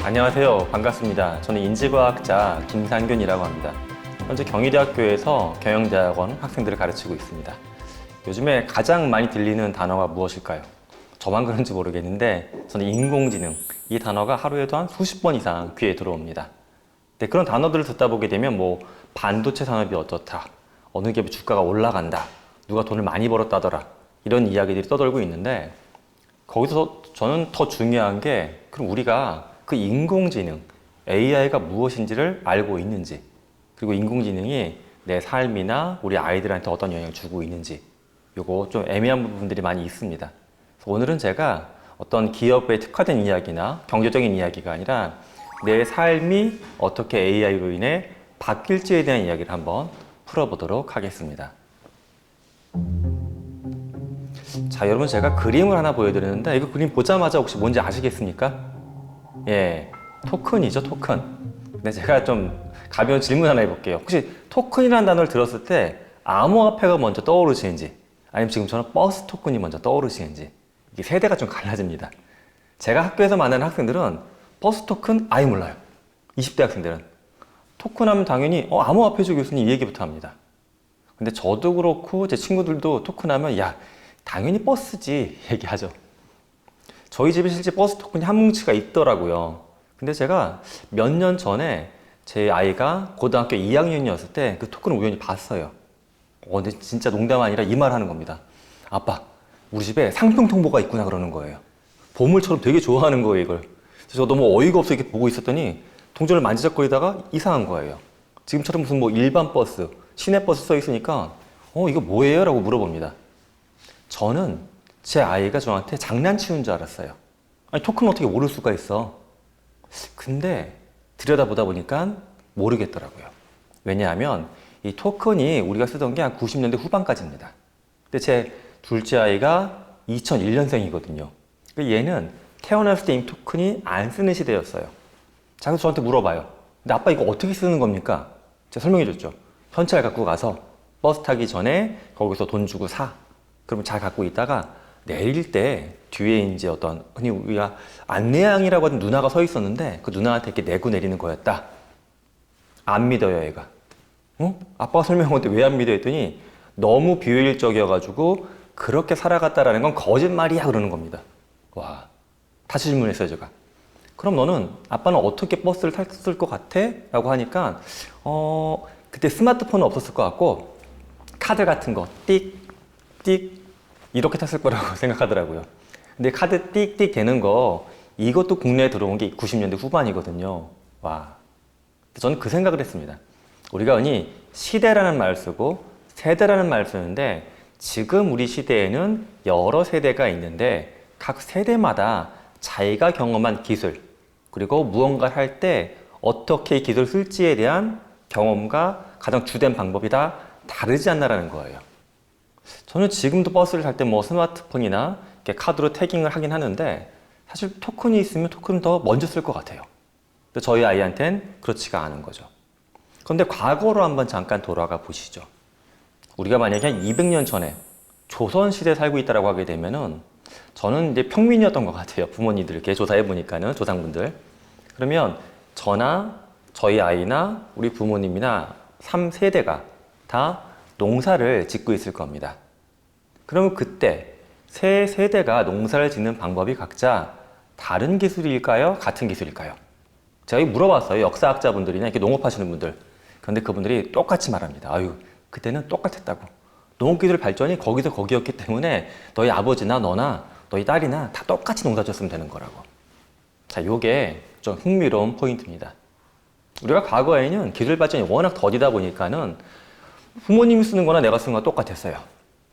안녕하세요. 반갑습니다. 저는 인지과학자 김상균이라고 합니다. 현재 경희대학교에서 경영대학원 학생들을 가르치고 있습니다. 요즘에 가장 많이 들리는 단어가 무엇일까요? 저만 그런지 모르겠는데 저는 인공지능, 이 단어가 하루에도 한 수십 번 이상 귀에 들어옵니다. 네, 그런 단어들을 듣다 보게 되면 반도체 산업이 어떻다, 어느 기업의 주가가 올라간다, 누가 돈을 많이 벌었다더라, 이런 이야기들이 떠돌고 있는데, 거기서 저는 더 중요한 게, 그럼 우리가 그 인공지능, AI가 무엇인지를 알고 있는지, 그리고 인공지능이 내 삶이나 우리 아이들한테 어떤 영향을 주고 있는지, 요거 좀 애매한 부분들이 많이 있습니다. 그래서 오늘은 제가 어떤 기업에 특화된 이야기나 경제적인 이야기가 아니라 내 삶이 어떻게 AI로 인해 바뀔지에 대한 이야기를 한번 풀어보도록 하겠습니다. 자, 여러분, 제가 그림을 하나 보여드리는데, 이거 그림 보자마자 혹시 뭔지 아시겠습니까? 예, 토큰이죠, 토큰. 근데 제가 좀 가벼운 질문 하나 해볼게요. 혹시 토큰이라는 단어를 들었을 때 암호화폐가 먼저 떠오르시는지, 아니면 지금처럼 버스 토큰이 먼저 떠오르시는지, 이게 세대가 좀 갈라집니다. 제가 학교에서 만나는 학생들은 버스 토큰 아예 몰라요. 20대 학생들은. 토큰 하면 당연히 암호화폐죠 교수님, 이 얘기부터 합니다. 근데 저도 그렇고 제 친구들도 토큰 하면 야, 당연히 버스지 얘기하죠. 저희 집에 실제 버스 토큰이 한 뭉치가 있더라고요. 근데 제가 몇 년 전에 제 아이가 고등학교 2학년이었을 때 그 토큰을 우연히 봤어요. 근데 진짜 농담 아니라 이 말 하는 겁니다. 아빠, 우리 집에 상품 통보가 있구나, 그러는 거예요. 보물처럼 되게 좋아하는 거예요, 이걸. 그래서 저 너무 어이가 없어 이렇게 보고 있었더니 동전을 만지작거리다가 이상한 거예요. 지금처럼 무슨 일반 버스, 시내버스 써 있으니까 이거 뭐예요? 라고 물어봅니다. 저는 제 아이가 저한테 장난치는 줄 알았어요. 아니, 토큰 어떻게 모를 수가 있어? 근데 들여다보다 보니까 모르겠더라고요. 왜냐하면 이 토큰이 우리가 쓰던 게 한 90년대 후반까지입니다. 근데 제 둘째 아이가 2001년생이거든요. 얘는 태어났을 때 이미 토큰이 안 쓰는 시대였어요. 자, 그래서 저한테 물어봐요. 근데 아빠 이거 어떻게 쓰는 겁니까? 제가 설명해 줬죠. 현찰 갖고 가서 버스 타기 전에 거기서 돈 주고 사. 그러면 잘 갖고 있다가 내릴 때 뒤에 이제 어떤 흔히 우리가 안내양이라고 하는 누나가 서 있었는데 그 누나한테 이렇게 내고 내리는 거였다. 안 믿어요, 얘가. 아빠가 설명하는데 왜 안 믿어 했더니 너무 비효율적이어가지고 그렇게 살아갔다라는 건 거짓말이야, 그러는 겁니다. 와, 다시 질문했어요, 제가. 그럼 너는, 아빠는 어떻게 버스를 탔을 것 같아? 라고 하니까 그때 스마트폰은 없었을 것 같고 카드 같은 거 띡 띡 이렇게 탔을 거라고 생각하더라고요. 근데 카드 띡띡 되는 거, 이것도 국내에 들어온 게 90년대 후반이거든요. 와, 저는 그 생각을 했습니다. 우리가 흔히 시대라는 말을 쓰고 세대라는 말을 쓰는데, 지금 우리 시대에는 여러 세대가 있는데 각 세대마다 자기가 경험한 기술, 그리고 무언가를 할 때 어떻게 이 기술을 쓸지에 대한 경험과 가장 주된 방법이 다 다르지 않나라는 거예요. 저는 지금도 버스를 탈 때 스마트폰이나 이렇게 카드로 태깅을 하긴 하는데, 사실 토큰이 있으면 토큰은 더 먼저 쓸 것 같아요. 근데 저희 아이한테는 그렇지가 않은 거죠. 그런데 과거로 한번 잠깐 돌아가 보시죠. 우리가 만약에 한 200년 전에 조선시대에 살고 있다고 하게 되면은, 저는 이제 평민이었던 것 같아요. 부모님들께 조사해 보니까는, 조상분들. 그러면 저나 저희 아이나 우리 부모님이나 3세대가 다 농사를 짓고 있을 겁니다. 그러면 그때 세 세대가 농사를 짓는 방법이 각자 다른 기술일까요? 같은 기술일까요? 제가 물어봤어요. 역사학자분들이나 이렇게 농업하시는 분들. 그런데 그분들이 똑같이 말합니다. 아유, 그때는 똑같았다고. 농업기술 발전이 거기서 거기였기 때문에 너희 아버지나 너나 너희 딸이나 다 똑같이 농사 지었으면 되는 거라고. 자, 요게 좀 흥미로운 포인트입니다. 우리가 과거에는 기술 발전이 워낙 더디다 보니까는 부모님이 쓰는 거나 내가 쓰는 거나 똑같았어요.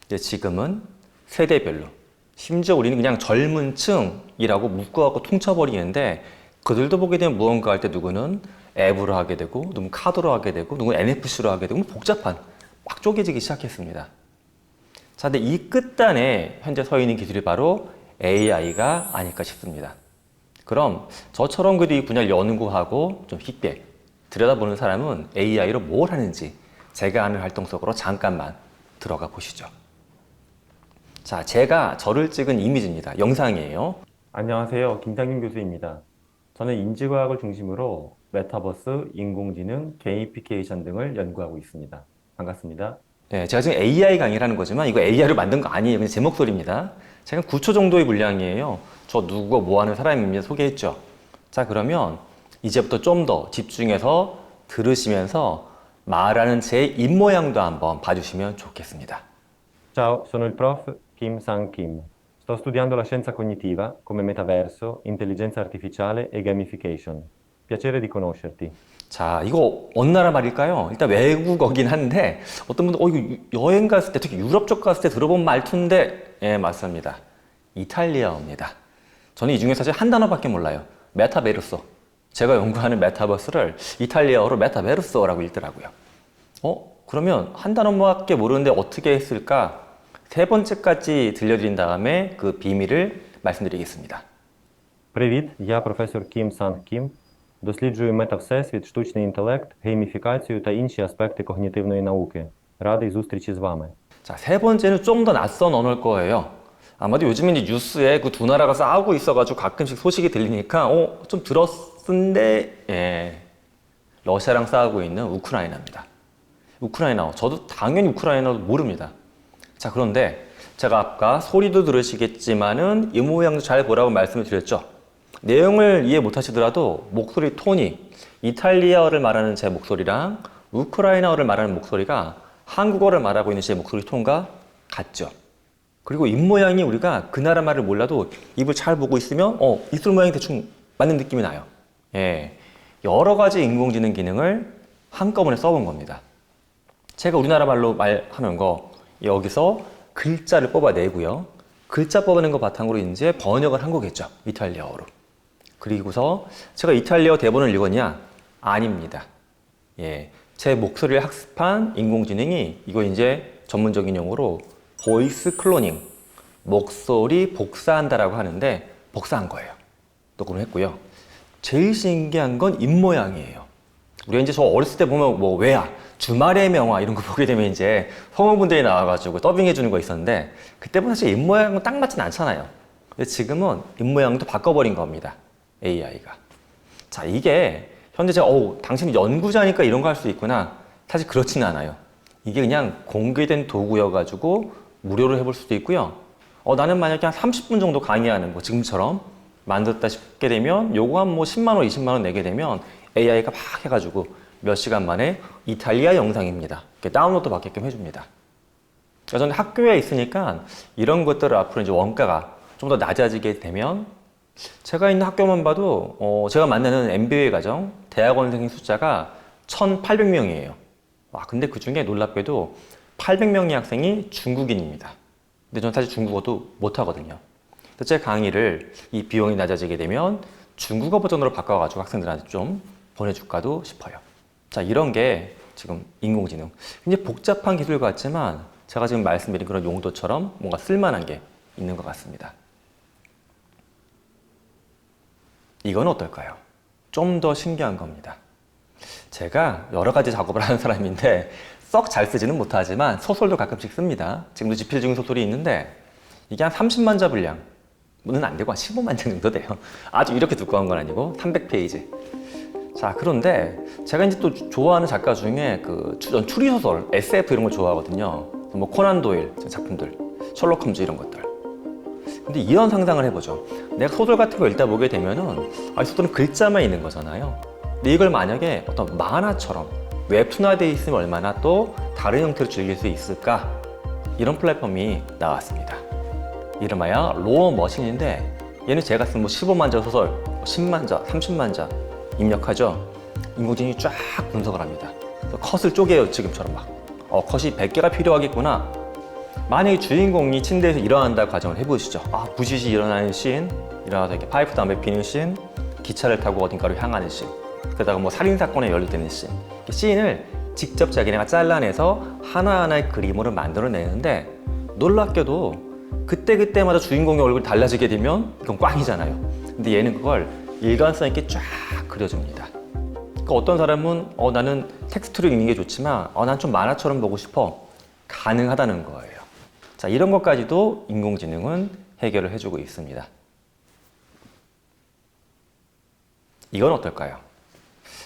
근데 지금은 세대별로, 심지어 우리는 그냥 젊은 층이라고 묶어갖고 퉁쳐버리는데, 그들도 보게 되면 무언가 할 때 누구는 앱으로 하게 되고, 누구는 카드로 하게 되고, 누구는 NFC로 하게 되고, 복잡한, 막 쪼개지기 시작했습니다. 자, 근데 이 끝단에 현재 서 있는 기술이 바로 AI가 아닐까 싶습니다. 그럼 저처럼 그래도 이 분야를 연구하고 좀 깊게 들여다보는 사람은 AI로 뭘 하는지 제가 하는 활동 속으로 잠깐만 들어가 보시죠. 자, 제가 저를 찍은 이미지입니다. 영상이에요. 안녕하세요. 김상균 교수입니다. 저는 인지과학을 중심으로 메타버스, 인공지능, 게이미피케이션 등을 연구하고 있습니다. 반갑습니다. 네, 제가 지금 AI 강의라는 거지만 이거 AI로 만든 거 아니에요. 그냥 제 목소리입니다. 제가 9초 정도의 분량이에요. 저 누구가 뭐 하는 사람입니다. 소개했죠. 자, 그러면 이제부터 좀 더 집중해서 들으시면서 말하는 제 입모양도 한번 봐주시면 좋겠습니다. Ciao, sono il prof Kim Sang Kim. Sto studiando la scienza cognitiva come metaverso, intelligenza artificiale e gamification. Piacere di conoscerti. 자, 이거 어느 나라 말일까요? 일단 외국어긴 한데 어떤 분들 이거 여행 갔을 때 특히 유럽 쪽 갔을 때 들어본 말투인데 예, 맞습니다. 이탈리아어입니다. 저는 이 중에 사실 한 단어밖에 몰라요. 메타베르소. 제가 연구하는 메타버스를 이탈리아어로 메타베르소라고 읽더라고요. 그러면 한 단어밖에 모르는데 어떻게 했을까? 세 번째까지 들려드린 다음에 그 비밀을 말씀드리겠습니다. Привіт, я професор Кім Санг Кім. Досліджую метавсесвіт, штучний інтелект, гейміфікацію та інші аспекти когнітивної науки. Радий зустрічі з вами. 자, 세 번째는 좀 더 낯선 언어일 거예요. 아마도 요즘에 이제 뉴스에 그 두 나라가 싸우고 있어가지고 가끔씩 소식이 들리니까, 좀 들었는데, 예. 러시아랑 싸우고 있는 우크라이나입니다. 우크라이나어. 저도 당연히 우크라이나어 모릅니다. 자, 그런데 제가 아까 소리도 들으시겠지만은 이 모양도 잘 보라고 말씀을 드렸죠. 내용을 이해 못 하시더라도 목소리 톤이 이탈리아어를 말하는 제 목소리랑 우크라이나어를 말하는 목소리가 한국어를 말하고 있는 제 목소리 톤과 같죠. 그리고 입모양이 우리가 그 나라 말을 몰라도 입을 잘 보고 있으면 입술 모양이 대충 맞는 느낌이 나요. 예, 여러 가지 인공지능 기능을 한꺼번에 써본 겁니다. 제가 우리나라 말로 말하는 거 여기서 글자를 뽑아내고요. 글자 뽑아낸 거 바탕으로 이제 번역을 한 거겠죠. 이탈리아어로. 그리고서 제가 이탈리아어 대본을 읽었냐? 아닙니다. 예, 제 목소리를 학습한 인공지능이 이거 이제 전문적인 용어로 보이스 클로닝, 목소리 복사한다라고 하는데 복사한 거예요. 녹음을 했고요. 제일 신기한 건 입모양이에요. 우리가 이제 저 어렸을 때 보면 뭐 왜야, 주말의 명화 이런 거 보게 되면 이제 성우분들이 나와가지고 더빙해 주는 거 있었는데 그때보다 사실 입모양은 딱 맞진 않잖아요. 근데 지금은 입모양도 바꿔버린 겁니다. AI가. 자, 이게 현재 제가 당신이 연구자니까 이런 거 할 수 있구나. 사실 그렇지는 않아요. 이게 그냥 공개된 도구여가지고 무료로 해볼 수도 있고요. 나는 만약에 한 30분 정도 강의하는 거 지금처럼 만들었다 싶게 되면 요거 한 뭐 10만 원, 20만 원 내게 되면 AI가 막 해가지고 몇 시간 만에 이탈리아 영상입니다. 이렇게 다운로드 받게끔 해줍니다. 그러니까 저는 학교에 있으니까 이런 것들을 앞으로 이제 원가가 좀 더 낮아지게 되면 제가 있는 학교만 봐도 제가 만나는 MBA 과정 대학원생 숫자가 1,800명이에요. 와, 근데 그 중에 놀랍게도 800명의 학생이 중국인입니다. 근데 저는 사실 중국어도 못하거든요. 제 강의를 이 비용이 낮아지게 되면 중국어 버전으로 바꿔가지고 학생들한테 좀 보내줄까도 싶어요. 자, 이런 게 지금 인공지능. 굉장히 복잡한 기술 같지만 제가 지금 말씀드린 그런 용도처럼 뭔가 쓸만한 게 있는 것 같습니다. 이건 어떨까요? 좀 더 신기한 겁니다. 제가 여러 가지 작업을 하는 사람인데 썩 잘 쓰지는 못하지만 소설도 가끔씩 씁니다. 지금도 집필 중인 소설이 있는데 이게 한 30만 자 분량은 안 되고 한 15만 자 정도 돼요. 아주 이렇게 두꺼운 건 아니고 300페이지. 자, 그런데 제가 이제 또 좋아하는 작가 중에 전 추리소설, SF 이런 걸 좋아하거든요. 뭐 코난 도일 작품들, 셜록 홈즈 이런 것들. 근데 이런 상상을 해보죠. 내가 소설 같은 거 읽다 보게 되면은 이 소설은 글자만 있는 거잖아요. 근데 이걸 만약에 어떤 만화처럼 웹툰화되어 있으면 얼마나 또 다른 형태로 즐길 수 있을까? 이런 플랫폼이 나왔습니다. 이름하여 로어 머신인데 얘는 제가 쓴 뭐 15만 자 소설, 10만 자, 30만 자 입력하죠. 인공지능이 쫙 분석을 합니다. 컷을 쪼개요. 지금처럼 막. 컷이 100개가 필요하겠구나. 만약에 주인공이 침대에서 일어난다 가정을 해보시죠. 부시시 일어나는 씬, 일어나서 이렇게 파이프 담배 피는 씬, 기차를 타고 어딘가로 향하는 씬, 그러다가 뭐 살인사건에 연루되는 씬. 씬을 직접 자기네가 잘라내서 하나하나의 그림으로 만들어내는데 놀랍게도 그때그때마다 주인공의 얼굴이 달라지게 되면 이건 꽝이잖아요. 근데 얘는 그걸 일관성 있게 쫙 그려줍니다. 그러니까 어떤 사람은 나는 텍스트로 읽는 게 좋지만 난 좀 만화처럼 보고 싶어. 가능하다는 거예요. 자, 이런 것까지도 인공지능은 해결을 해주고 있습니다. 이건 어떨까요?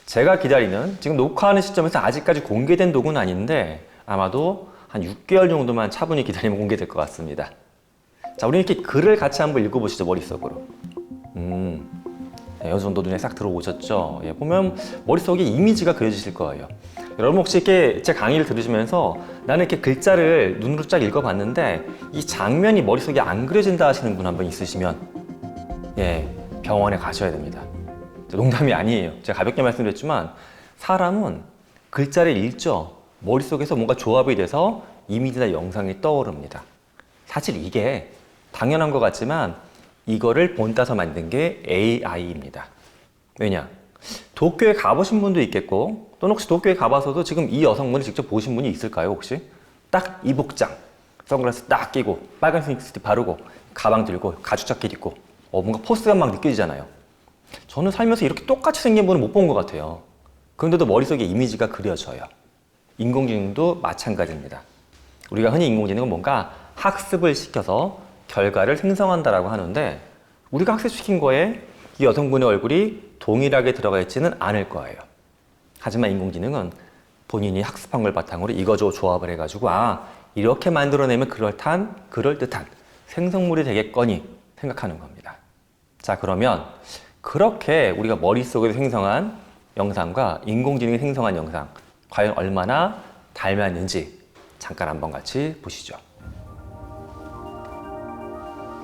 제가 기다리는 지금 녹화하는 시점에서 아직까지 공개된 도구는 아닌데 아마도 한 6개월 정도만 차분히 기다리면 공개될 것 같습니다. 자, 우리 이렇게 글을 같이 한번 읽어보시죠, 머릿속으로. 네, 어느 정도 눈에 싹 들어오셨죠? 예, 보면 머릿속에 이미지가 그려지실 거예요. 여러분 혹시 이렇게 제 강의를 들으시면서 나는 이렇게 글자를 눈으로 쫙 읽어봤는데 이 장면이 머릿속에 안 그려진다 하시는 분 한 분 있으시면 예, 병원에 가셔야 됩니다. 농담이 아니에요. 제가 가볍게 말씀드렸지만 사람은 글자를 읽죠. 머릿속에서 뭔가 조합이 돼서 이미지나 영상이 떠오릅니다. 사실 이게 당연한 것 같지만 이거를 본따서 만든 게 AI입니다. 왜냐? 도쿄에 가보신 분도 있겠고 또는 혹시 도쿄에 가봐서도 지금 이 여성분을 직접 보신 분이 있을까요, 혹시? 딱 이 복장, 선글라스 딱 끼고 빨간색 립스틱 바르고 가방 들고 가죽 자켓 입고 뭔가 포스가 막 느껴지잖아요. 저는 살면서 이렇게 똑같이 생긴 분은 못 본 것 같아요. 그런데도 머릿속에 이미지가 그려져요. 인공지능도 마찬가지입니다. 우리가 흔히 인공지능은 뭔가 학습을 시켜서 결과를 생성한다라고 하는데 우리가 학습시킨 거에 이 여성분의 얼굴이 동일하게 들어가 있지는 않을 거예요. 하지만 인공지능은 본인이 학습한 걸 바탕으로 이거저거 조합을 해가지고 이렇게 만들어내면 그럴듯한 생성물이 되겠거니 생각하는 겁니다. 자, 그러면 그렇게 우리가 머릿속에서 생성한 영상과 인공지능이 생성한 영상 과연 얼마나 닮았는지 잠깐 한번 같이 보시죠.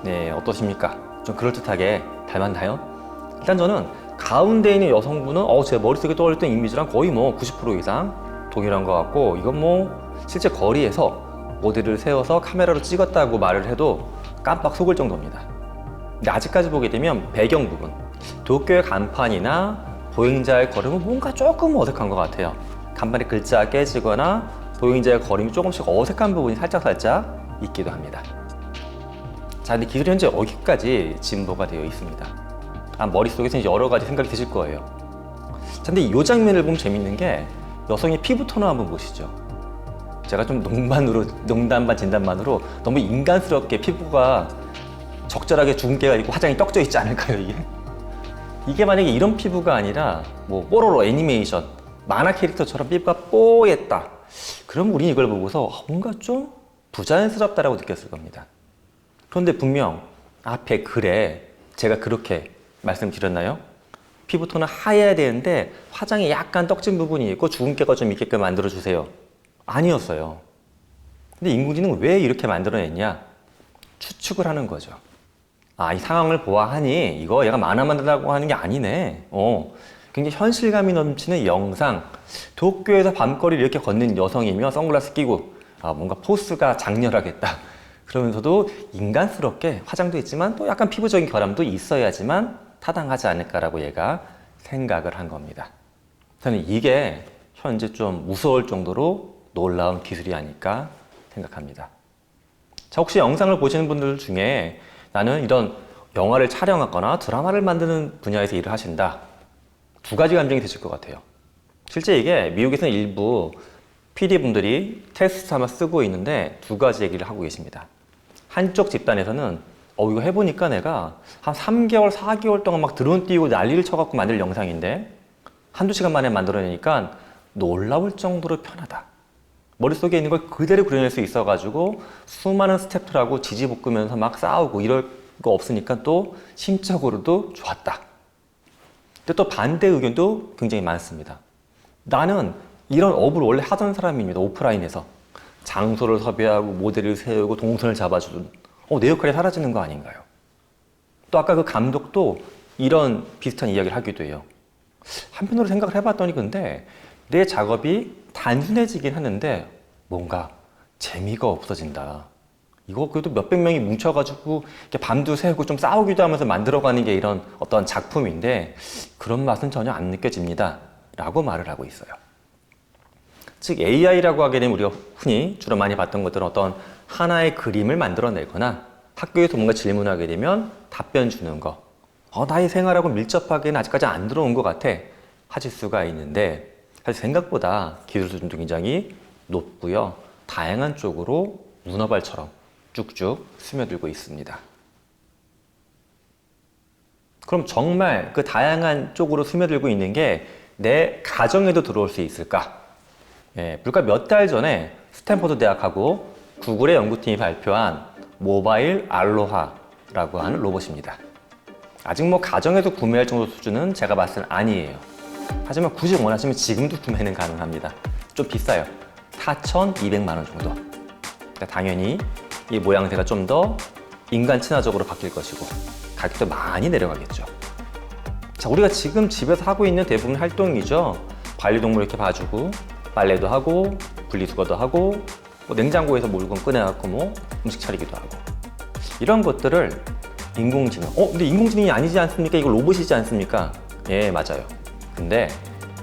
네, 어떠십니까? 좀 그럴듯하게 닮았나요? 일단 저는 가운데 있는 여성분은 제 머릿속에 떠올렸던 이미지랑 거의 90% 이상 동일한 것 같고 이건 실제 거리에서 모델을 세워서 카메라로 찍었다고 말을 해도 깜빡 속을 정도입니다. 근데 아직까지 보게 되면 배경 부분, 도쿄의 간판이나 보행자의 걸음은 뭔가 조금 어색한 것 같아요. 간판에 글자가 깨지거나 보행자의 걸음이 조금씩 어색한 부분이 살짝 있기도 합니다. 자, 근데 기술이 현재 여기까지 진보가 되어 있습니다. 머릿속에서 여러 가지 생각이 드실 거예요. 자, 근데 이 장면을 보면 재밌는 게 여성의 피부 톤을 한번 보시죠. 제가 좀 농담 반 진담반으로 너무 인간스럽게 피부가 적절하게 주근깨가 있고 화장이 떡져 있지 않을까요, 이게? 이게 만약에 이런 피부가 아니라 뽀로로 애니메이션 만화 캐릭터처럼 피부가 뽀얗다. 그럼 우린 이걸 보고서 뭔가 좀 부자연스럽다라고 느꼈을 겁니다. 그런데 분명 앞에 글에 제가 그렇게 말씀드렸나요? 피부톤은 하얘야 되는데 화장이 약간 떡진 부분이 있고 주근깨가 좀 있게끔 만들어주세요. 아니었어요. 근데 인공지능은 왜 이렇게 만들어냈냐? 추측을 하는 거죠. 이 상황을 보아하니 이거 얘가 만화 만든다고 하는 게 아니네. 굉장히 현실감이 넘치는 영상. 도쿄에서 밤거리를 이렇게 걷는 여성이며 선글라스 끼고 뭔가 포스가 장렬하겠다. 그러면서도 인간스럽게 화장도 있지만 또 약간 피부적인 결함도 있어야지만 타당하지 않을까라고 얘가 생각을 한 겁니다. 저는 이게 현재 좀 무서울 정도로 놀라운 기술이 아닐까 생각합니다. 자, 혹시 영상을 보시는 분들 중에 나는 이런 영화를 촬영하거나 드라마를 만드는 분야에서 일을 하신다. 두 가지 감정이 드실 것 같아요. 실제 이게 미국에서는 일부 PD분들이 테스트 삼아 쓰고 있는데 두 가지 얘기를 하고 계십니다. 한쪽 집단에서는 이거 해보니까 내가 한 3개월, 4개월 동안 막 드론 띄우고 난리를 쳐갖고 만들 영상인데 한두 시간 만에 만들어내니까 놀라울 정도로 편하다. 머릿속에 있는 걸 그대로 그려낼 수 있어가지고 수많은 스태프들하고 지지볶으면서 막 싸우고 이럴 거 없으니까 또 심적으로도 좋았다. 근데 또 반대 의견도 굉장히 많습니다. 나는 이런 업을 원래 하던 사람입니다. 오프라인에서. 장소를 섭외하고 모델을 세우고 동선을 잡아주는 내 역할이 사라지는 거 아닌가요? 또 아까 그 감독도 이런 비슷한 이야기를 하기도 해요. 한편으로 생각을 해봤더니 근데 내 작업이 단순해지긴 하는데 뭔가 재미가 없어진다. 이거 그래도 몇백 명이 뭉쳐가지고 이렇게 밤도 새고 좀 싸우기도 하면서 만들어가는 게 이런 어떤 작품인데 그런 맛은 전혀 안 느껴집니다. 라고 말을 하고 있어요. 즉 AI라고 하게 되면 우리가 흔히 주로 많이 봤던 것들은 어떤 하나의 그림을 만들어내거나 학교에서 뭔가 질문하게 되면 답변 주는 거. 나의 생활하고 밀접하게는 아직까지 안 들어온 것 같아. 하실 수가 있는데 사실 생각보다 기술 수준도 굉장히 높고요. 다양한 쪽으로 문어발처럼 쭉쭉 스며들고 있습니다. 그럼 정말 그 다양한 쪽으로 스며들고 있는 게 내 가정에도 들어올 수 있을까? 예, 불과 몇 달 전에 스탠퍼드 대학하고 구글의 연구팀이 발표한 모바일 알로하라고 하는 로봇입니다. 아직 뭐 가정에서 구매할 정도 수준은 제가 봤을 땐 아니에요. 하지만 굳이 원하시면 지금도 구매는 가능합니다. 좀 비싸요. 4,200만 원 정도. 그러니까 당연히 이 모양새가 좀 더 인간 친화적으로 바뀔 것이고 가격도 많이 내려가겠죠. 자, 우리가 지금 집에서 하고 있는 대부분 활동이죠. 반려동물 이렇게 봐주고 빨래도 하고 분리수거도 하고 뭐 냉장고에서 물건 꺼내갖고 뭐 음식 차리기도 하고 이런 것들을 인공지능 근데 인공지능이 아니지 않습니까? 이거 로봇이지 않습니까? 예, 맞아요. 근데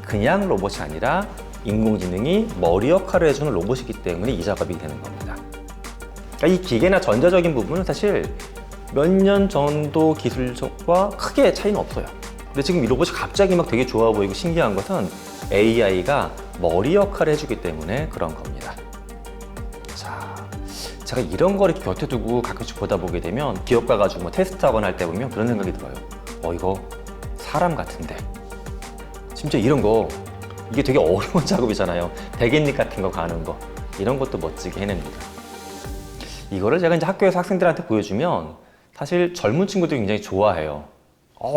그냥 로봇이 아니라 인공지능이 머리 역할을 해주는 로봇이기 때문에 이 작업이 되는 겁니다. 그러니까 이 기계나 전자적인 부분은 사실 몇 년 정도 기술과 크게 차이는 없어요. 근데 지금 이 로봇이 갑자기 막 되게 좋아 보이고 신기한 것은 AI가 머리 역할을 해주기 때문에 그런 겁니다. 자, 제가 이런 거 이렇게 곁에 두고 가끔씩 보다 보게 되면 기업 가가지고 뭐 테스트하거나 할 때 보면 그런 생각이 들어요. 이거 사람 같은데. 심지어 이런 거 이게 되게 어려운 작업이잖아요. 대깃잎 같은 거 가는 거 이런 것도 멋지게 해냅니다. 이거를 제가 이제 학교에서 학생들한테 보여주면 사실 젊은 친구들이 굉장히 좋아해요.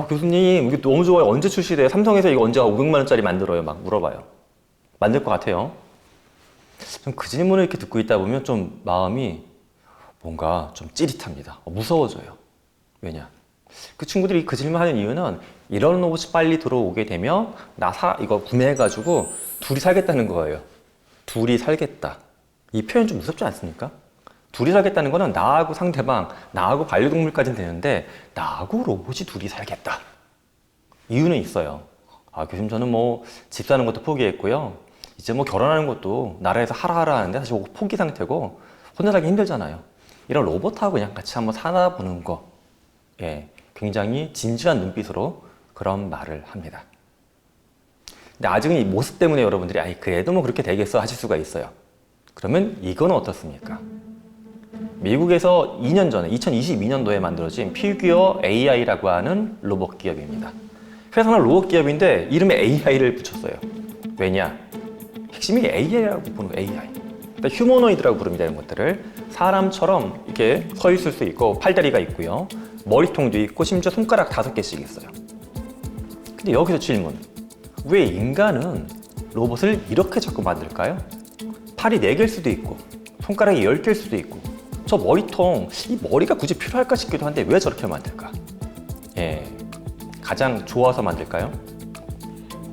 교수님 이게 너무 좋아요. 언제 출시돼요? 삼성에서 이거 언제 500만 원짜리 만들어요? 막 물어봐요. 만들 것 같아요. 좀 그 질문을 이렇게 듣고 있다 보면 좀 마음이 뭔가 좀 찌릿합니다. 무서워져요. 왜냐? 그 친구들이 그 질문하는 이유는 이런 로봇이 빨리 들어오게 되면 이거 구매해가지고 둘이 살겠다는 거예요. 둘이 살겠다. 이 표현 좀 무섭지 않습니까? 둘이 살겠다는 거는 나하고 상대방, 나하고 반려동물까지는 되는데 나하고 로봇이 둘이 살겠다. 이유는 있어요. 교수님 저는 뭐 집 사는 것도 포기했고요. 이제 뭐 결혼하는 것도 나라에서 하라 하는데 사실 포기 상태고 혼자 살기 힘들잖아요. 이런 로봇하고 그냥 같이 한번 살아보는 거. 예, 굉장히 진지한 눈빛으로 그런 말을 합니다. 근데 아직은 이 모습 때문에 여러분들이 그래도 뭐 그렇게 되겠어 하실 수가 있어요. 그러면 이건 어떻습니까? 미국에서 2년 전에 2022년도에 만들어진 피규어 AI라고 하는 로봇 기업입니다. 회사는 로봇 기업인데 이름에 AI를 붙였어요. 왜냐? 핵심이 AI라고 보는 거, AI. 그러니까 휴머노이드라고 부릅니다. 이런 것들을 사람처럼 이렇게 서 있을 수 있고 팔다리가 있고요. 머리통도 있고 심지어 손가락 5개씩 있어요. 근데 여기서 질문. 왜 인간은 로봇을 이렇게 자꾸 만들까요? 팔이 4개일 수도 있고 손가락이 10개일 수도 있고 저 머리통, 이 머리가 굳이 필요할까 싶기도 한데 왜 저렇게 만들까? 예, 가장 좋아서 만들까요?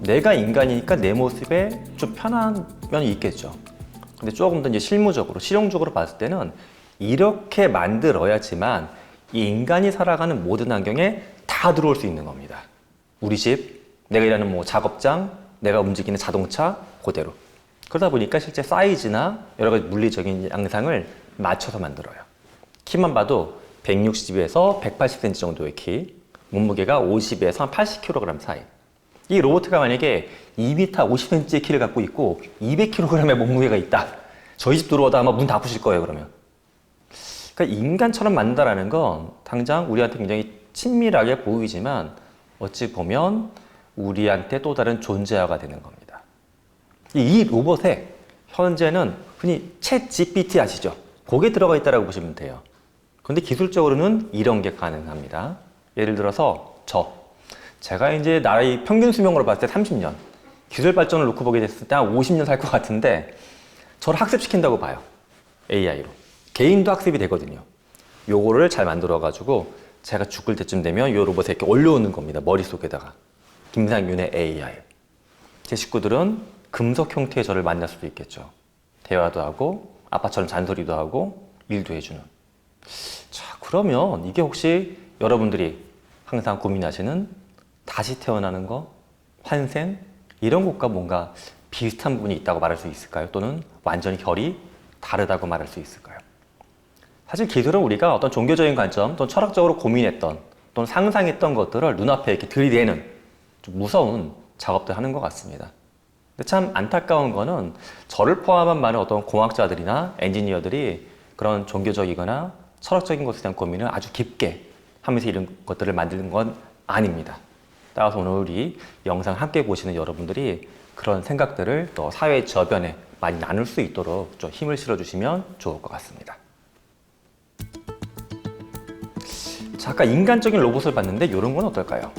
내가 인간이니까 내 모습에 좀 편한 면이 있겠죠. 근데 조금 더 이제 실무적으로, 실용적으로 봤을 때는 이렇게 만들어야지만 이 인간이 살아가는 모든 환경에 다 들어올 수 있는 겁니다. 우리 집, 내가 일하는 뭐 작업장, 내가 움직이는 자동차, 그대로. 그러다 보니까 실제 사이즈나 여러 가지 물리적인 양상을 맞춰서 만들어요. 키만 봐도 160에서 180cm 정도의 키, 몸무게가 50에서 한 80kg 사이. 이 로봇가 만약에 2m 50cm의 키를 갖고 있고 200kg의 몸무게가 있다. 저희 집 들어오다 아마 문 닫으실 거예요, 그러면. 그러니까 인간처럼 만든다는 건 당장 우리한테 굉장히 친밀하게 보이지만 어찌 보면 우리한테 또 다른 존재화가 되는 겁니다. 이 로봇에 현재는 흔히 챗 GPT 아시죠? 거기에 들어가 있다고 보시면 돼요. 그런데 기술적으로는 이런 게 가능합니다. 예를 들어서 제가 이제 나의 평균 수명으로 봤을 때 30년, 기술 발전을 놓고 보게 됐을 때 한 50년 살 것 같은데 저를 학습시킨다고 봐요. AI로. 개인도 학습이 되거든요. 요거를 잘 만들어가지고 제가 죽을 때쯤 되면 요 로봇에 이렇게 올려오는 겁니다. 머릿속에다가. 김상윤의 AI. 제 식구들은 금속 형태의 저를 만날 수도 있겠죠. 대화도 하고 아빠처럼 잔소리도 하고 일도 해주는. 자, 그러면 이게 혹시 여러분들이 항상 고민하시는 다시 태어나는 거, 환생 이런 것과 뭔가 비슷한 부분이 있다고 말할 수 있을까요? 또는 완전히 결이 다르다고 말할 수 있을까요? 사실 기술은 우리가 어떤 종교적인 관점 또는 철학적으로 고민했던 또는 상상했던 것들을 눈앞에 이렇게 들이대는 좀 무서운 작업들 하는 것 같습니다. 근데 참 안타까운 거는 저를 포함한 많은 어떤 공학자들이나 엔지니어들이 그런 종교적이거나 철학적인 것에 대한 고민을 아주 깊게 하면서 이런 것들을 만드는 건 아닙니다. 따라서 오늘 우리 영상 함께 보시는 여러분들이 그런 생각들을 또 사회 저변에 많이 나눌 수 있도록 좀 힘을 실어주시면 좋을 것 같습니다. 자, 아까 인간적인 로봇을 봤는데 이런 건 어떨까요?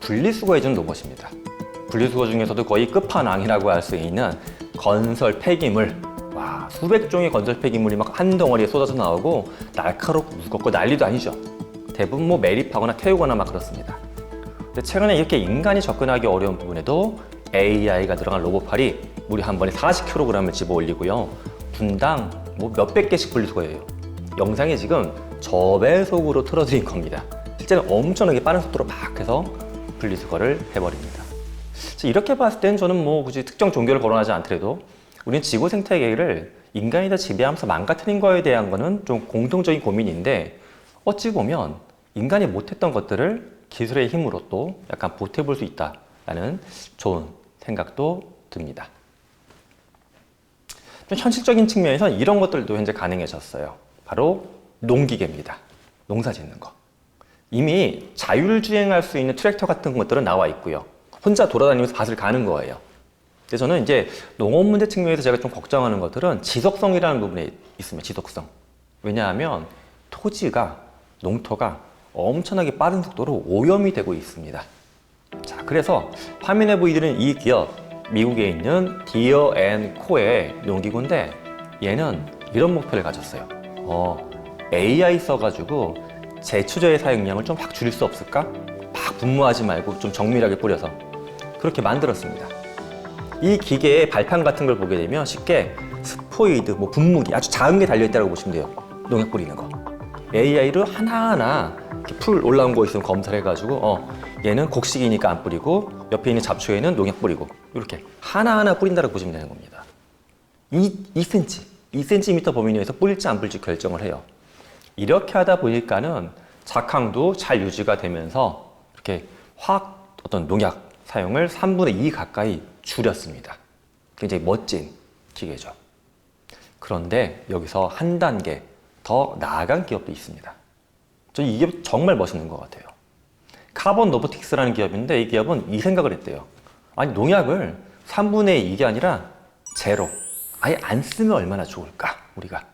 분리수거해주는 로봇입니다. 분리수거 중에서도 거의 끝판왕이라고 할 수 있는 건설 폐기물. 와, 수백 종의 건설 폐기물이 막 한 덩어리에 쏟아져 나오고 날카롭고 무겁고 난리도 아니죠. 대부분 뭐 매립하거나 태우거나 막 그렇습니다. 근데 최근에 이렇게 인간이 접근하기 어려운 부분에도 AI가 들어간 로봇팔이 무려 한 번에 40kg을 집어 올리고요. 분당 뭐 몇백 개씩 분리수거해요. 영상이 지금 저배속으로 틀어드린 겁니다. 실제는 엄청나게 빠른 속도로 막 해서 분리수거를 해버립니다. 이렇게 봤을 땐 저는 뭐 굳이 특정 종교를 거론하지 않더라도 우리는 지구 생태계를 인간이 다 지배하면서 망가뜨린 거에 대한 거는 좀 공통적인 고민인데 어찌 보면 인간이 못했던 것들을 기술의 힘으로 또 약간 보태볼 수 있다라는 좋은 생각도 듭니다. 좀 현실적인 측면에서 이런 것들도 현재 가능해졌어요. 바로 농기계입니다. 농사 짓는 거. 이미 자율주행할 수 있는 트랙터 같은 것들은 나와 있고요. 혼자 돌아다니면서 밭을 가는 거예요. 그래서 저는 이제 농업 문제 측면에서 제가 좀 걱정하는 것들은 지속성이라는 부분에 있습니다. 지속성. 왜냐하면 토지가, 농토가 엄청나게 빠른 속도로 오염이 되고 있습니다. 자, 그래서 화면에 보이는 이 기업, 미국에 있는 디어 앤 코의 농기구인데 얘는 이런 목표를 가졌어요. AI 써가지고 제초제의 사용량을 좀 확 줄일 수 없을까? 막 분무하지 말고 좀 정밀하게 뿌려서 그렇게 만들었습니다. 이 기계의 발판 같은 걸 보게 되면 쉽게 스포이드, 뭐 분무기 아주 작은 게 달려있다고 보시면 돼요. 농약 뿌리는 거. AI로 하나하나 이렇게 풀 올라온 거 있으면 검사를 해가지고 얘는 곡식이니까 안 뿌리고 옆에 있는 잡초에는 농약 뿌리고 이렇게 하나하나 뿌린다고 보시면 되는 겁니다. 2cm 범위 내에서 뿌릴지 안 뿌릴지 결정을 해요. 이렇게 하다 보니까는 작황도 잘 유지가 되면서 이렇게 어떤 농약 사용을 3분의 2 가까이 줄였습니다. 굉장히 멋진 기계죠. 그런데 여기서 한 단계 더 나아간 기업도 있습니다. 저는 이 기업 정말 멋있는 것 같아요. 카본 로보틱스라는 기업인데 이 기업은 이 생각을 했대요. 아니 농약을 3분의 2가 아니라 제로, 아예 안 쓰면 얼마나 좋을까 우리가.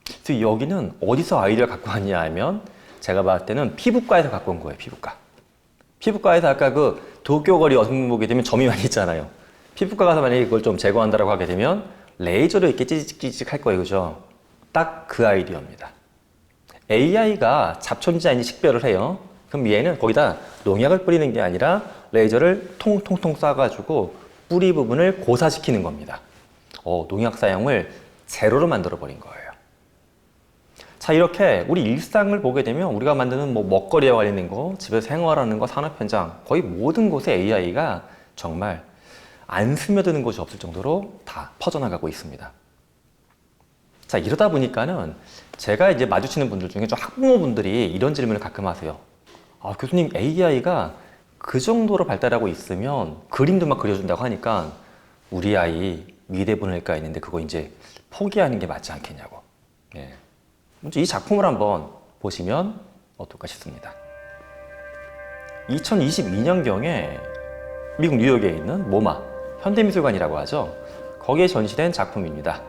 그래서 여기는 어디서 아이디어를 갖고 왔냐 하면 제가 봤을 때는 피부과에서 갖고 온 거예요. 피부과에서 아까 그 도쿄거리 여성분 보게 되면 점이 많이 있잖아요. 피부과 가서 만약에 그걸 좀 제거한다라고 하게 되면 레이저로 이렇게 찌직찌직 할 거예요. 그죠? 딱 그 아이디어입니다. AI가 잡초인지 아닌지 식별을 해요. 그럼 얘는 거기다 농약을 뿌리는 게 아니라 레이저를 통통통 쏴가지고 뿌리 부분을 고사시키는 겁니다. 농약 사용을 제로로 만들어 버린 거예요. 자, 이렇게 우리 일상을 보게 되면 우리가 만드는 뭐 먹거리와 관련된 거, 집에서 생활하는 거, 산업 현장 거의 모든 곳에 AI가 정말 안 스며드는 곳이 없을 정도로 다 퍼져나가고 있습니다. 자, 이러다 보니까는 제가 이제 마주치는 분들 중에 좀 학부모분들이 이런 질문을 가끔 하세요. 교수님, AI가 그 정도로 발달하고 있으면 그림도 막 그려준다고 하니까 우리 아이 미대 보낼까 했는데 그거 이제 포기하는 게 맞지 않겠냐고. 네. 먼저 이 작품을 한번 보시면 어떨까 싶습니다. 2022년경에 미국 뉴욕에 있는 모마 현대미술관이라고 하죠. 거기에 전시된 작품입니다.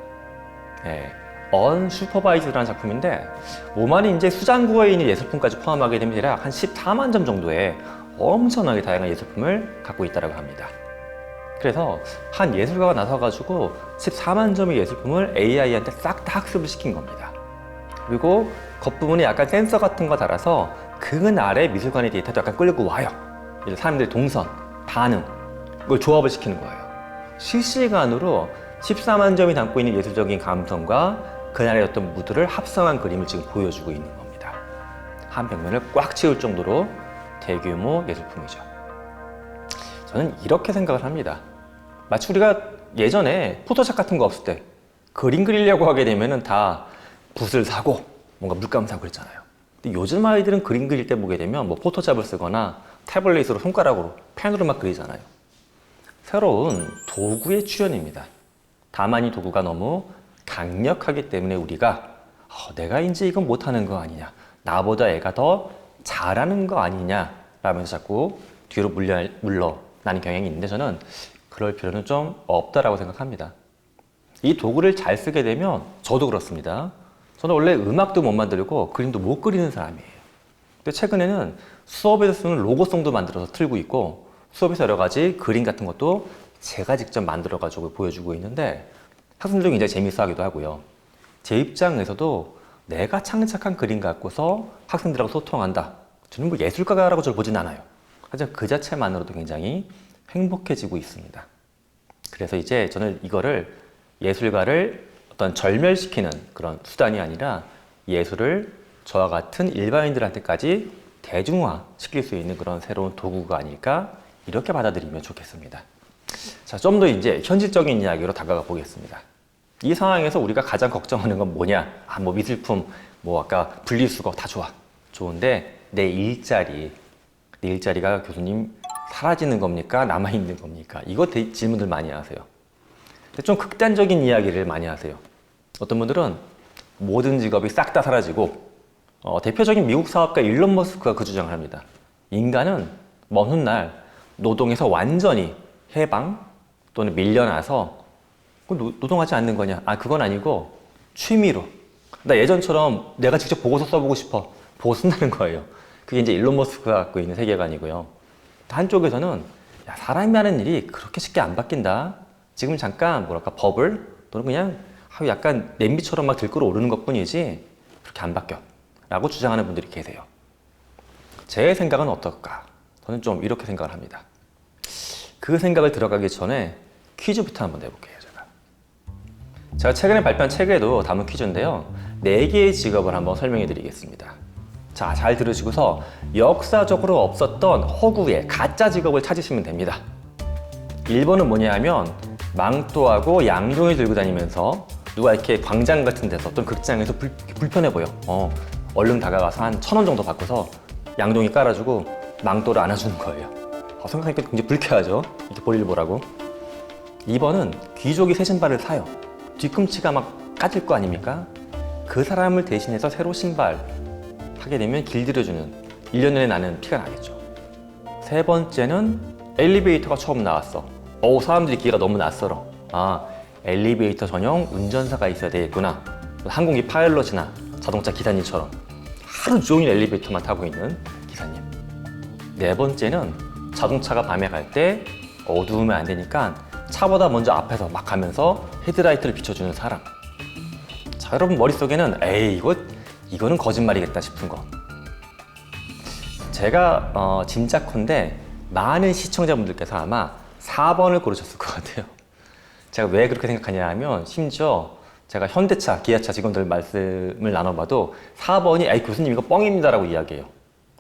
언슈퍼바이즈드라는 작품인데 모마는 이제 수장구에 있는 예술품까지 포함하게 되면 대략 한 14만 점 정도의 엄청나게 다양한 예술품을 갖고 있다고 합니다. 그래서 한 예술가가 나서가지고 14만 점의 예술품을 AI한테 싹 다 학습을 시킨 겁니다. 그리고 겉부분에 약간 센서 같은 거 달아서 그 아래 미술관의 데이터도 약간 끌고 와요. 사람들의 동선, 반응, 이걸 조합을 시키는 거예요. 실시간으로 14만 점이 담고 있는 예술적인 감성과 그날의 어떤 무드를 합성한 그림을 지금 보여주고 있는 겁니다. 한 벽면을 꽉 채울 정도로 대규모 예술품이죠. 저는 이렇게 생각을 합니다. 마치 우리가 예전에 포토샵 같은 거 없을 때 그림 그리려고 하게 되면은 다 붓을 사고 뭔가 물감 사고 그랬잖아요. 근데 요즘 아이들은 그림 그릴 때 보게 되면 뭐 포토샵을 쓰거나 태블릿으로 손가락으로 펜으로 막 그리잖아요. 새로운 도구의 출현입니다. 다만 이 도구가 너무 강력하기 때문에 우리가 내가 이제 이건 못하는 거 아니냐, 나보다 애가 더 잘하는 거 아니냐라면서 자꾸 뒤로 물러나는 경향이 있는데 저는 그럴 필요는 좀 없다라고 생각합니다. 이 도구를 잘 쓰게 되면 저도 그렇습니다. 저는 원래 음악도 못 만들고 그림도 못 그리는 사람이에요. 근데 최근에는 수업에서 쓰는 로고송도 만들어서 틀고 있고 수업에서 여러 가지 그림 같은 것도 제가 직접 만들어가지고 보여주고 있는데 학생들도 굉장히 재밌어 하기도 하고요. 제 입장에서도 내가 창작한 그림 갖고서 학생들하고 소통한다. 저는 뭐 예술가라고 저를 보진 않아요. 하지만 그 자체만으로도 굉장히 행복해지고 있습니다. 그래서 이제 저는 이거를 예술가를 어떤 절멸시키는 그런 수단이 아니라 예술을 저와 같은 일반인들한테까지 대중화 시킬 수 있는 그런 새로운 도구가 아닐까 이렇게 받아들이면 좋겠습니다. 자, 좀 더 이제 현실적인 이야기로 다가가 보겠습니다. 이 상황에서 우리가 가장 걱정하는 건 뭐냐? 뭐 미술품, 뭐 아까 분리수거 다 좋아. 좋은데 내 일자리가 교수님 사라지는 겁니까? 남아있는 겁니까? 이거 질문들 많이 하세요. 근데 좀 극단적인 이야기를 많이 하세요. 어떤 분들은 모든 직업이 싹 다 사라지고 대표적인 미국 사업가 일론 머스크가 그 주장을 합니다. 인간은 먼 훗날 노동에서 완전히 해방 또는 밀려나서 노동하지 않는 거냐? 그건 아니고 취미로. 나 예전처럼 내가 직접 보고서 써보고 싶어. 보고 쓴다는 거예요. 그게 이제 일론 머스크가 갖고 있는 세계관이고요. 한쪽에서는 야, 사람이 하는 일이 그렇게 쉽게 안 바뀐다. 지금 잠깐 버블 또는 그냥 약간 냄비처럼 막 들끓어 오르는 것뿐이지 그렇게 안 바뀌어. 라고 주장하는 분들이 계세요. 제 생각은 어떨까? 저는 좀 이렇게 생각을 합니다. 그 생각을 들어가기 전에 퀴즈부터 한번 내볼게요. 제가 최근에 발표한 책에도 담은 퀴즈인데요. 4개의 직업을 한번 설명해 드리겠습니다. 자, 잘 들으시고서 역사적으로 없었던 허구의 가짜 직업을 찾으시면 됩니다. 1번은 뭐냐 하면 망토하고 양동이 들고 다니면서 누가 이렇게 광장 같은 데서 어떤 극장에서 불편해 보여. 얼른 다가가서 한 1,000원 정도 받고서 양동이 깔아주고 망토를 안아주는 거예요. 생각하니까 굉장히 불쾌하죠. 이렇게 볼일 보라고. 2번은 귀족이 새 신발을 사요. 뒤꿈치가 막 까질 거 아닙니까? 그 사람을 대신해서 새로 신발 하게 되면 길들여주는 1년 내내 나는 피가 나겠죠. 3번째는 엘리베이터가 처음 나왔어. 사람들이 기회가 너무 낯설어. 엘리베이터 전용 운전사가 있어야 되겠구나. 항공기 파일럿이나 자동차 기사님처럼 하루 종일 엘리베이터만 타고 있는 기사님. 4번째는 자동차가 밤에 갈 때 어두우면 안 되니까 차보다 먼저 앞에서 막 가면서 헤드라이트를 비춰주는 사람. 자, 여러분 머릿속에는 이거는 거짓말이겠다 싶은 거. 제가 짐작컨대 많은 시청자분들께서 아마 4번을 고르셨을 것 같아요. 제가 왜 그렇게 생각하냐 하면 심지어 제가 현대차, 기아차 직원들 말씀을 나눠봐도 4번이 교수님 이거 뻥입니다 라고 이야기해요.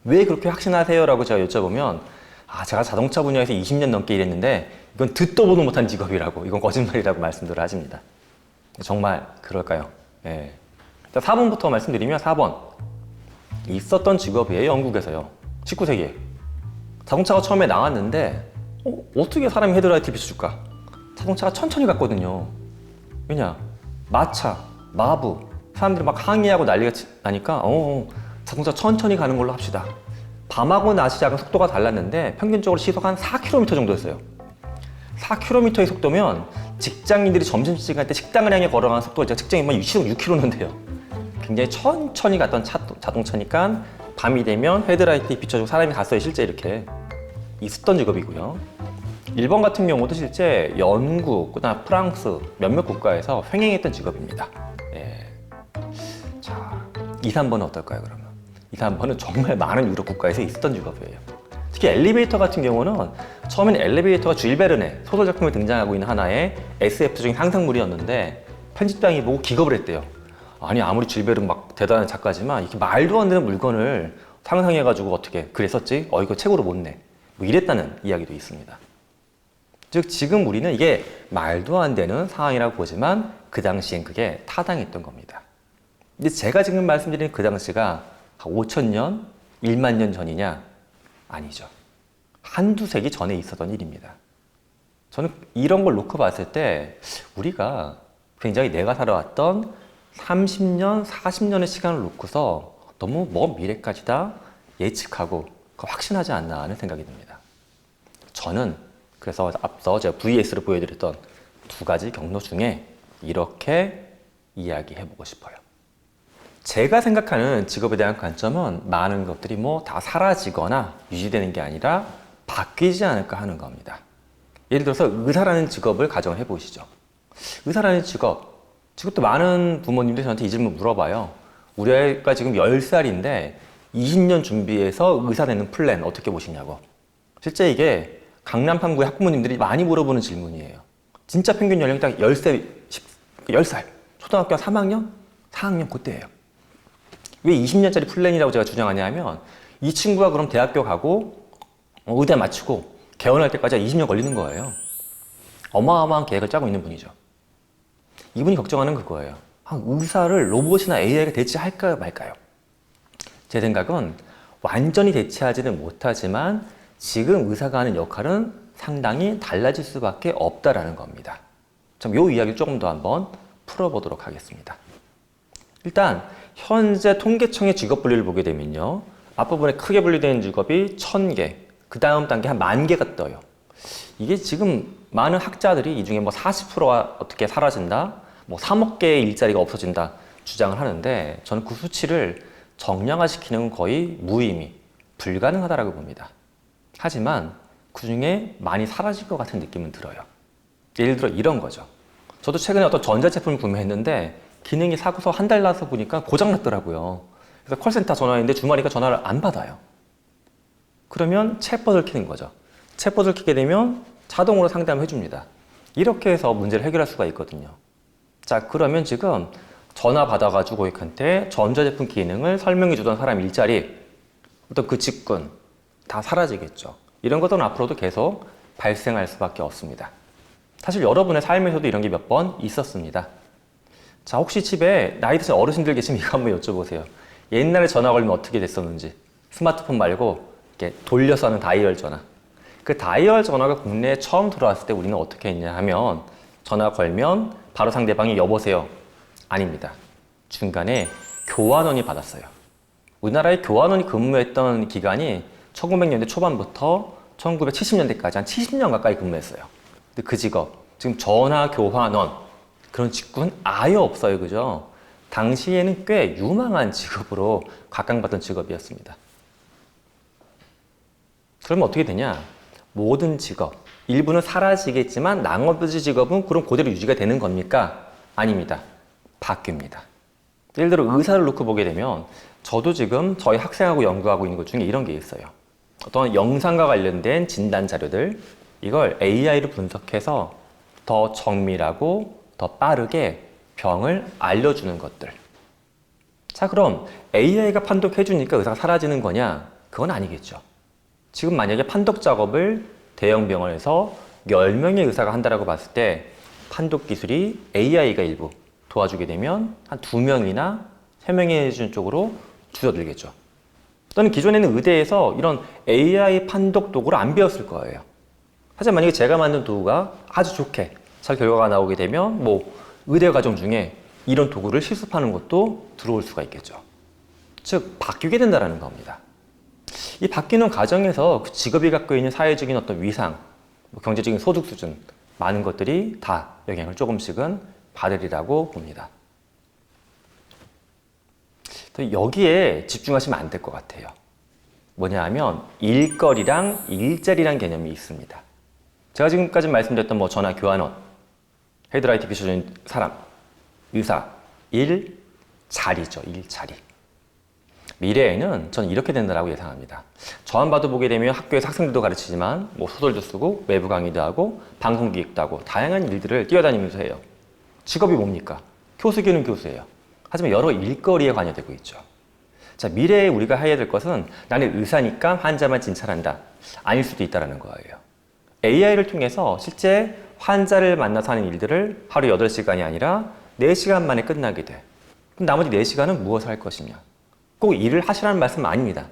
왜 그렇게 확신하세요? 라고 제가 여쭤보면 제가 자동차 분야에서 20년 넘게 일했는데 이건 듣도 보도 못한 직업이라고, 이건 거짓말이라고 말씀들을 하십니다. 정말 그럴까요? 네. 4번부터 말씀드리면 4번. 있었던 직업이에요, 영국에서요. 19세기에. 자동차가 처음에 나왔는데 어떻게 사람이 헤드라이트를 비춰줄까? 자동차가 천천히 갔거든요. 왜냐? 마차, 마부, 사람들이 막 항의하고 난리가 나니까 자동차 천천히 가는 걸로 합시다. 밤하고 낮이 약간 속도가 달랐는데 평균적으로 시속 한 4km 정도였어요. 4km의 속도면 직장인들이 점심시간 때 식당을 향해 걸어가는 속도가 제가 측정해보면 시속 6km는 돼요. 굉장히 천천히 갔던 자동차니까 밤이 되면 헤드라이트에 비춰주고 사람이 갔어요. 실제 이렇게 있었던 직업이고요. 일본 같은 경우도 실제 영국, 그다음 프랑스 몇몇 국가에서 횡행했던 직업입니다. 자, 2, 3번은 어떨까요, 그러면? 2, 3번은 정말 많은 유럽 국가에서 있었던 직업이에요. 특히 엘리베이터 같은 경우는 처음엔 엘리베이터가 줄 베른의 소설 작품에 등장하고 있는 하나의 SF적인 상상물이었는데 편집장이 보고 기겁을 했대요. 아무리 줄 베른 막 대단한 작가지만 이렇게 말도 안 되는 물건을 상상해가지고 어떻게 그랬었지? 이거 책으로 못 내. 이랬다는 이야기도 있습니다. 즉 지금 우리는 이게 말도 안 되는 상황이라고 보지만 그 당시엔 그게 타당했던 겁니다. 근데 제가 지금 말씀드리는 그 당시가 5,000년, 1만 년 전이냐? 아니죠. 한두 세기 전에 있었던 일입니다. 저는 이런 걸 놓고 봤을 때 우리가 굉장히 내가 살아왔던 30년, 40년의 시간을 놓고서 너무 먼 미래까지다 예측하고 확신하지 않나 하는 생각이 듭니다. 저는 그래서 앞서 제가 VS로 보여드렸던 두 가지 경로 중에 이렇게 이야기해보고 싶어요. 제가 생각하는 직업에 대한 관점은 많은 것들이 뭐 다 사라지거나 유지되는 게 아니라 바뀌지 않을까 하는 겁니다. 예를 들어서 의사라는 직업을 가정해 보시죠. 의사라는 직업도 많은 부모님들이 저한테 이 질문 물어봐요. 우리 아이가 지금 10살인데 20년 준비해서 의사 되는 플랜 어떻게 보시냐고. 실제 이게 강남 3구의 학부모님들이 많이 물어보는 질문이에요. 진짜 평균 연령이 딱 10살. 초등학교 3학년? 4학년 그때예요. 왜 20년짜리 플랜이라고 제가 주장하냐 하면 이 친구가 그럼 대학교 가고 의대 마치고 개원할 때까지 20년 걸리는 거예요. 어마어마한 계획을 짜고 있는 분이죠. 이분이 걱정하는 그거예요. 의사를 로봇이나 AI가 대체할까요 말까요? 제 생각은 완전히 대체하지는 못하지만 지금 의사가 하는 역할은 상당히 달라질 수밖에 없다라는 겁니다. 이 이야기를 조금 더 한번 풀어보도록 하겠습니다. 일단 현재 통계청의 직업 분류를 보게 되면요. 앞부분에 크게 분류된 직업이 1000개, 그 다음 단계 한 10,000개가 떠요. 이게 지금 많은 학자들이 이 중에 뭐 40%가 어떻게 사라진다, 뭐 3억 개의 일자리가 없어진다 주장을 하는데 저는 그 수치를 정량화시키는 건 거의 무의미, 불가능하다라고 봅니다. 하지만 그 중에 많이 사라질 것 같은 느낌은 들어요. 예를 들어 이런 거죠. 저도 최근에 어떤 전자제품을 구매했는데 기능이 사고서 한 달 나서 보니까 고장났더라고요. 그래서 콜센터 전화했는데 주말이니까 전화를 안 받아요. 그러면 챗봇을 키는 거죠. 챗봇을 키게 되면 자동으로 상담을 해줍니다. 이렇게 해서 문제를 해결할 수가 있거든요. 자, 그러면 지금 전화 받아가지고 고객한테 전자제품 기능을 설명해 주던 사람 일자리, 어떤 그 직군 다 사라지겠죠. 이런 것들은 앞으로도 계속 발생할 수밖에 없습니다. 사실 여러분의 삶에서도 이런 게 몇 번 있었습니다. 자, 혹시 집에 나이 드신 어르신들 계시면 이거 한번 여쭤보세요. 옛날에 전화 걸면 어떻게 됐었는지. 스마트폰 말고 이렇게 돌려서 하는 다이얼 전화. 그 다이얼 전화가 국내에 처음 들어왔을 때 우리는 어떻게 했냐 하면 전화 걸면 바로 상대방이 여보세요. 아닙니다. 중간에 교환원이 받았어요. 우리나라에 교환원이 근무했던 기간이 1900년대 초반부터 1970년대까지 한 70년 가까이 근무했어요. 근데 그 직업, 지금 전화 교환원 그런 직군 아예 없어요. 그죠? 당시에는 꽤 유망한 직업으로 각광받던 직업이었습니다. 그러면 어떻게 되냐? 모든 직업, 일부는 사라지겠지만 나머지 직업은 그럼 그대로 유지가 되는 겁니까? 아닙니다. 바뀝니다. 예를 들어 의사를 놓고 보게 되면 저도 지금 저희 학생하고 연구하고 있는 것 중에 이런 게 있어요. 어떤 영상과 관련된 진단 자료들, 이걸 AI로 분석해서 더 정밀하고 더 빠르게 병을 알려주는 것들. 자, 그럼 AI가 판독해주니까 의사가 사라지는 거냐? 그건 아니겠죠. 지금 만약에 판독 작업을 대형 병원에서 10명의 의사가 한다라고 봤을 때 판독 기술이 AI가 일부 도와주게 되면 한 2명이나 3명이 해주는 쪽으로 줄어들겠죠. 또는 기존에는 의대에서 이런 AI 판독 도구를 안 배웠을 거예요. 하지만 만약에 제가 만든 도구가 아주 좋게 잘 결과가 나오게 되면 뭐 의대 과정 중에 이런 도구를 실습하는 것도 들어올 수가 있겠죠. 즉 바뀌게 된다는 겁니다. 이 바뀌는 과정에서 그 직업이 갖고 있는 사회적인 어떤 위상, 뭐 경제적인 소득 수준 많은 것들이 다 영향을 조금씩은 받으리라고 봅니다. 여기에 집중하시면 안 될 것 같아요. 뭐냐 하면 일거리랑 일자리란 개념이 있습니다. 제가 지금까지 말씀드렸던 뭐 전화 교환원, 헤드라이트 비춰주는 사람, 의사, 일자리죠. 일자리. 미래에는 저는 이렇게 된다고 예상합니다. 저만 봐도 보게 되면 학교에서 학생들도 가르치지만 뭐 소설도 쓰고 외부 강의도 하고 방송 기획도 하고 다양한 일들을 뛰어다니면서 해요. 직업이 뭡니까? 교수기는 교수예요. 하지만 여러 일거리에 관여되고 있죠. 자, 미래에 우리가 해야 될 것은 나는 의사니까 환자만 진찰한다. 아닐 수도 있다는 거예요. AI를 통해서 실제 환자를 만나서 하는 일들을 하루 8시간이 아니라 4시간 만에 끝나게 돼. 그럼 나머지 4시간은 무엇을 할 것이냐? 꼭 일을 하시라는 말씀은 아닙니다.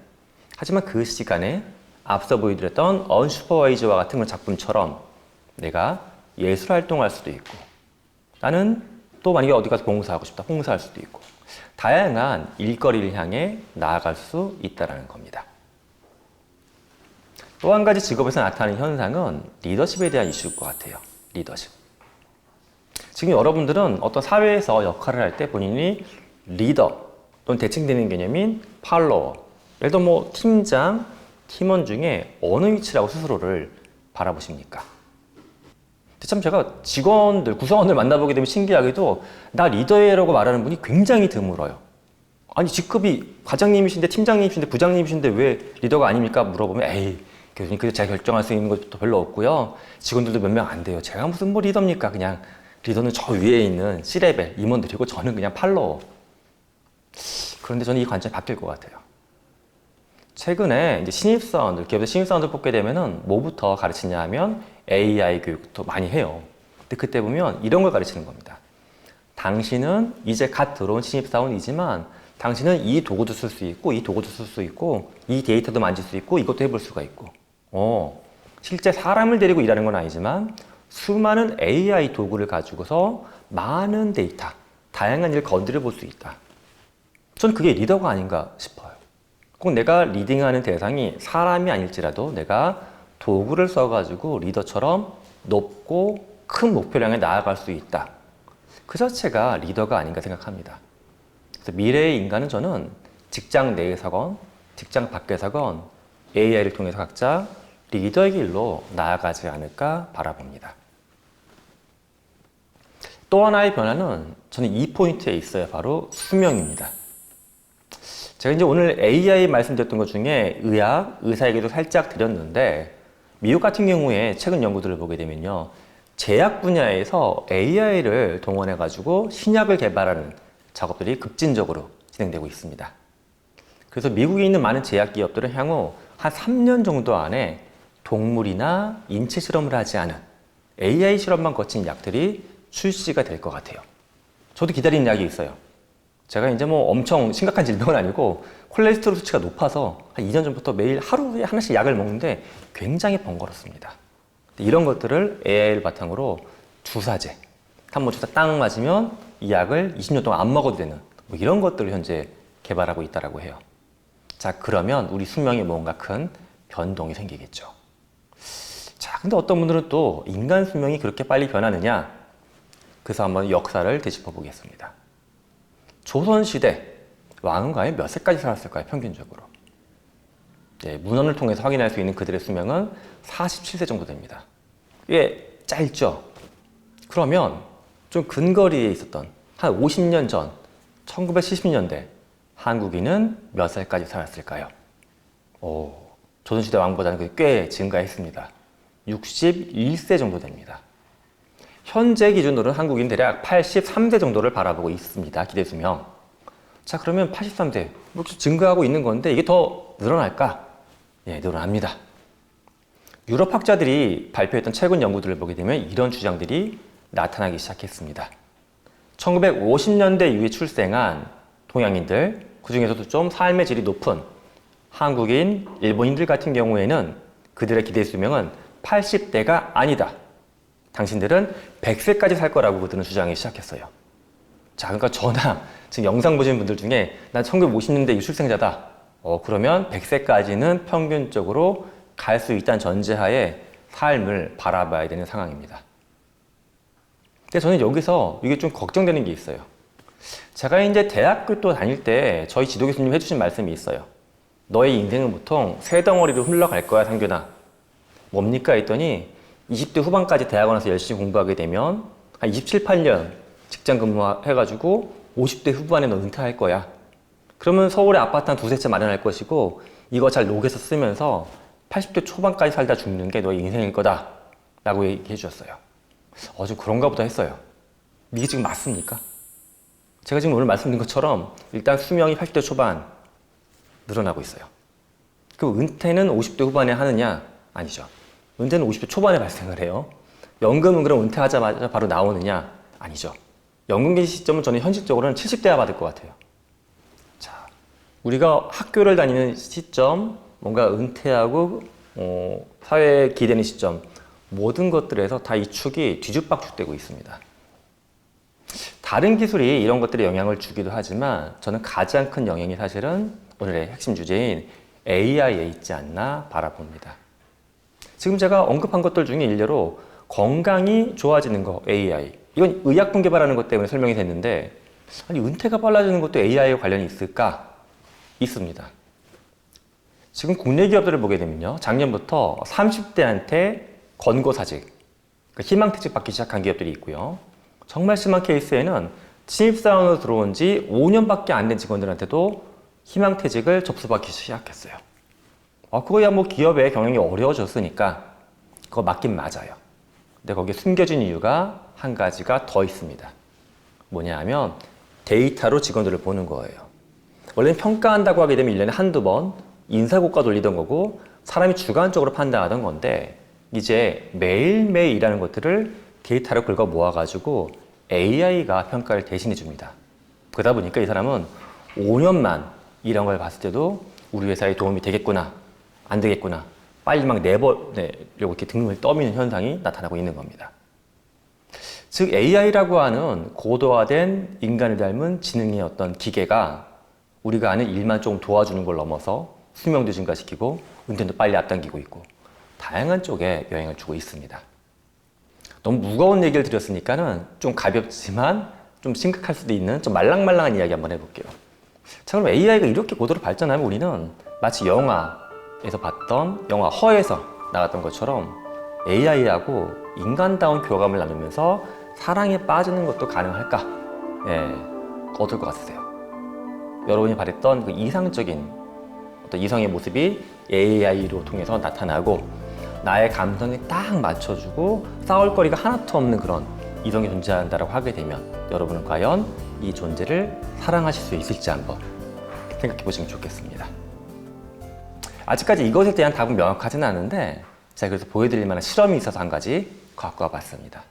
하지만 그 시간에 앞서 보여드렸던 언슈퍼바이저와 같은 그런 작품처럼 내가 예술 활동할 수도 있고 나는 또 만약에 어디 가서 봉사하고 싶다. 봉사할 수도 있고 다양한 일거리를 향해 나아갈 수 있다는 겁니다. 또 한 가지 직업에서 나타나는 현상은 리더십에 대한 이슈일 것 같아요. 리더십. 지금 여러분들은 어떤 사회에서 역할을 할 때 본인이 리더 또는 대칭되는 개념인 팔로워, 예를 들어 뭐 팀장, 팀원 중에 어느 위치라고 스스로를 바라보십니까? 참 제가 직원들, 구성원들 만나보게 되면 신기하게도 나 리더예라고 말하는 분이 굉장히 드물어요. 아니 직급이 과장님이신데 팀장님이신데 부장님이신데 왜 리더가 아닙니까? 물어보면 에이 교수님 그래서 제가 결정할 수 있는 것도 별로 없고요. 직원들도 몇 명 안 돼요. 제가 무슨 뭐 리더입니까? 그냥 리더는 저 위에 있는 C레벨 임원들이고 저는 그냥 팔로워. 그런데 저는 이 관점이 바뀔 것 같아요. 최근에 이제 신입사원들, 기업에서 신입사원들 뽑게 되면은 뭐부터 가르치냐 하면 AI 교육부터 많이 해요. 근데 그때 보면 이런 걸 가르치는 겁니다. 당신은 이제 갓 들어온 신입사원이지만 당신은 이 도구도 쓸 수 있고 이 도구도 쓸 수 있고 이 데이터도 만질 수 있고 이것도 해볼 수가 있고 실제 사람을 데리고 일하는 건 아니지만 수많은 AI 도구를 가지고서 많은 데이터, 다양한 일을 건드려 볼 수 있다. 전 그게 리더가 아닌가 싶어요. 꼭 내가 리딩하는 대상이 사람이 아닐지라도 내가 도구를 써가지고 리더처럼 높고 큰 목표를 향해 나아갈 수 있다. 그 자체가 리더가 아닌가 생각합니다. 그래서 미래의 인간은 저는 직장 내에서건 직장 밖에서건 AI를 통해서 각자 리더의 길로 나아가지 않을까 바라봅니다. 또 하나의 변화는 저는 이 포인트에 있어요. 바로 수명입니다. 제가 이제 오늘 AI 말씀드렸던 것 중에 의학, 의사 얘기도 살짝 드렸는데 미국 같은 경우에 최근 연구들을 보게 되면요. 제약 분야에서 AI를 동원해가지고 신약을 개발하는 작업들이 급진적으로 진행되고 있습니다. 그래서 미국에 있는 많은 제약 기업들은 향후 한 3년 정도 안에 동물이나 인체 실험을 하지 않은 AI 실험만 거친 약들이 출시가 될 것 같아요. 저도 기다리는 약이 있어요. 제가 이제 뭐 엄청 심각한 질병은 아니고 콜레스테롤 수치가 높아서 한 2년 전부터 매일 하루에 하나씩 약을 먹는데 굉장히 번거롭습니다. 이런 것들을 AI를 바탕으로 주사제, 한 번 주사 딱 맞으면 이 약을 20년 동안 안 먹어도 되는 뭐 이런 것들을 현재 개발하고 있다고 해요. 자, 그러면 우리 수명에 뭔가 큰 변동이 생기겠죠. 자, 근데 어떤 분들은 또 인간 수명이 그렇게 빨리 변하느냐? 그래서 한번 역사를 되짚어 보겠습니다. 조선시대 왕은 과연 몇 세까지 살았을까요? 평균적으로. 예, 문헌을 통해서 확인할 수 있는 그들의 수명은 47세 정도 됩니다. 이게 짧죠? 그러면 좀 근거리에 있었던 한 50년 전 1970년대 한국인은 몇 살까지 살았을까요? 조선시대 왕보다는 꽤 증가했습니다. 61세 정도 됩니다. 현재 기준으로는 한국인 대략 83세 정도를 바라보고 있습니다. 기대수명. 자, 그러면 83세 증가하고 있는 건데 이게 더 늘어날까? 예, 늘어납니다. 유럽 학자들이 발표했던 최근 연구들을 보게 되면 이런 주장들이 나타나기 시작했습니다. 1950년대 이후에 출생한 동양인들, 그 중에서도 좀 삶의 질이 높은 한국인, 일본인들 같은 경우에는 그들의 기대 수명은 80대가 아니다. 당신들은 100세까지 살 거라고 그들은 주장하기 시작했어요. 자, 그러니까 저나 지금 영상 보시는 분들 중에 난 1950년대 출생자다. 그러면 100세까지는 평균적으로 갈 수 있다는 전제하에 삶을 바라봐야 되는 상황입니다. 근데 저는 여기서 이게 좀 걱정되는 게 있어요. 제가 이제 대학교 또 다닐 때 저희 지도 교수님 해주신 말씀이 있어요. 너의 인생은 보통 세 덩어리로 흘러갈 거야, 상균아. 뭡니까? 했더니 20대 후반까지 대학원 와서 열심히 공부하게 되면 한 27, 8년 직장 근무해가지고 50대 후반에 너 은퇴할 거야. 그러면 서울에 아파트 한 두세 채 마련할 것이고 이거 잘 녹여서 쓰면서 80대 초반까지 살다 죽는 게 너의 인생일 거다 라고 얘기해 주셨어요. 좀 그런가 보다 했어요. 이게 지금 맞습니까? 제가 지금 오늘 말씀드린 것처럼 일단 수명이 80대 초반 늘어나고 있어요. 그럼 은퇴는 50대 후반에 하느냐? 아니죠. 은퇴는 50대 초반에 발생을 해요. 연금은 그럼 은퇴하자마자 바로 나오느냐? 아니죠. 연금 개시 시점은 저는 현실적으로는 70대야 받을 것 같아요. 자, 우리가 학교를 다니는 시점, 뭔가 은퇴하고 사회에 기대는 시점, 모든 것들에서 다 이 축이 뒤죽박죽되고 있습니다. 다른 기술이 이런 것들에 영향을 주기도 하지만 저는 가장 큰 영향이 사실은 오늘의 핵심 주제인 AI에 있지 않나 바라봅니다. 지금 제가 언급한 것들 중에 일례로 건강이 좋아지는 거, AI. 이건 의약품 개발하는 것 때문에 설명이 됐는데, 아니, 은퇴가 빨라지는 것도 AI와 관련이 있을까? 있습니다. 지금 국내 기업들을 보게 되면요. 작년부터 30대한테 권고사직, 그러니까 희망퇴직 받기 시작한 기업들이 있고요. 정말 심한 케이스에는 신입사원으로 들어온 지 5년밖에 안 된 직원들한테도 희망퇴직을 접수받기 시작했어요. 그거야 뭐 기업의 경영이 어려워졌으니까 그거 맞긴 맞아요. 근데 거기에 숨겨진 이유가 한 가지가 더 있습니다. 뭐냐 하면 데이터로 직원들을 보는 거예요. 원래는 평가한다고 하게 되면 1년에 한두 번 인사고과 돌리던 거고 사람이 주관적으로 판단하던 건데 이제 매일매일 일하는 것들을 데이터로 긁어 모아가지고 AI가 평가를 대신해 줍니다. 그러다 보니까 이 사람은 5년만 일한 걸 봤을 때도 우리 회사에 도움이 되겠구나, 안 되겠구나, 빨리 막 내버려고 이렇게 등을 떠미는 현상이 나타나고 있는 겁니다. 즉 AI라고 하는 고도화된 인간을 닮은 지능의 어떤 기계가 우리가 하는 일만 좀 도와주는 걸 넘어서 수명도 증가시키고 은퇴도 빨리 앞당기고 있고 다양한 쪽에 영향을 주고 있습니다. 너무 무거운 얘기를 드렸으니까는 좀 가볍지만 좀 심각할 수도 있는 좀 말랑말랑한 이야기 한번 해볼게요. 자, 그럼 AI가 이렇게 고도로 발전하면 우리는 마치 영화에서 봤던 영화 허에서 나갔던 것처럼 AI하고 인간다운 교감을 나누면서 사랑에 빠지는 것도 가능할까? 어떨 것 같으세요? 여러분이 바랬던 그 이상적인 어떤 이성의 모습이 AI로 통해서 나타나고 나의 감성에 딱 맞춰주고 싸울 거리가 하나도 없는 그런 이성이 존재한다고 하게 되면 여러분은 과연 이 존재를 사랑하실 수 있을지 한번 생각해 보시면 좋겠습니다. 아직까지 이것에 대한 답은 명확하지는 않은데 제가 그래서 보여드릴 만한 실험이 있어서 한 가지 갖고 와봤습니다.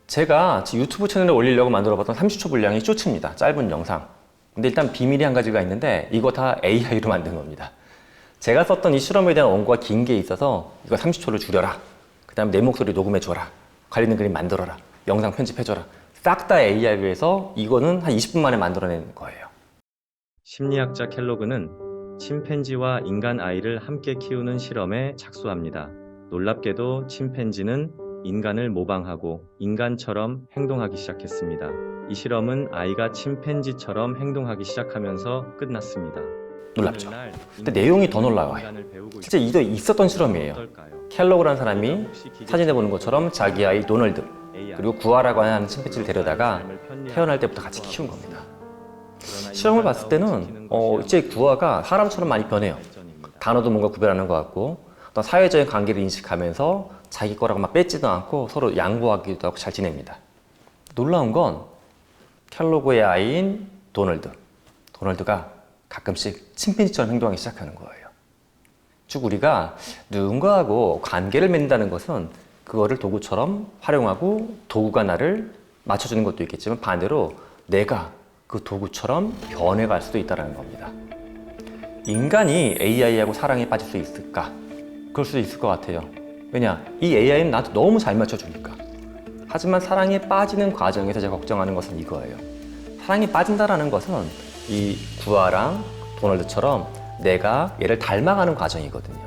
제가 제 유튜브 채널에 올리려고 만들어봤던 30초 분량이 쇼츠입니다. 짧은 영상. 근데 일단 비밀이 한 가지가 있는데 이거 다 AI로 만든 겁니다. 제가 썼던 이 실험에 대한 원고가 긴 게 있어서 이거 30초를 줄여라. 그 다음에 내 목소리 녹음해줘라. 관리는 그림 만들어라. 영상 편집해줘라. 싹 다 AI로 해서 이거는 한 20분 만에 만들어낸 거예요. 심리학자 켈로그는 침팬지와 인간 아이를 함께 키우는 실험에 착수합니다. 놀랍게도 침팬지는 인간을 모방하고 인간처럼 행동하기 시작했습니다. 이 실험은 아이가 침팬지처럼 행동하기 시작하면서 끝났습니다. 놀랍죠? 근데 내용이 더 놀라워요. 진짜 이게 있었던 실험이에요. 켈로그라는 사람이 사진에 보는 것처럼 자기 아이 도널드 그리고 구아라고 하는 침팬지를 데려다가 태어날 때부터 같이 키운 겁니다. 실험을 봤을 때는 이제 구아가 사람처럼 많이 변해요. 단어도 뭔가 구별하는 것 같고 어떤 사회적인 관계를 인식하면서 자기 거라고 막 뺏지도 않고 서로 양보하기도 하고 잘 지냅니다. 놀라운 건 켈로그의 아이인 도널드가 가끔씩 침팬지처럼 행동하기 시작하는 거예요. 즉 우리가 누군가하고 관계를 맺는다는 것은 그거를 도구처럼 활용하고 도구가 나를 맞춰주는 것도 있겠지만 반대로 내가 그 도구처럼 변해갈 수도 있다는 겁니다. 인간이 AI하고 사랑에 빠질 수 있을까? 그럴 수도 있을 것 같아요. 왜냐? 이 AI는 나한테 너무 잘 맞춰주니까. 하지만 사랑에 빠지는 과정에서 제가 걱정하는 것은 이거예요. 사랑에 빠진다는 것은 이 구아랑 도널드처럼 내가 얘를 닮아가는 과정이거든요.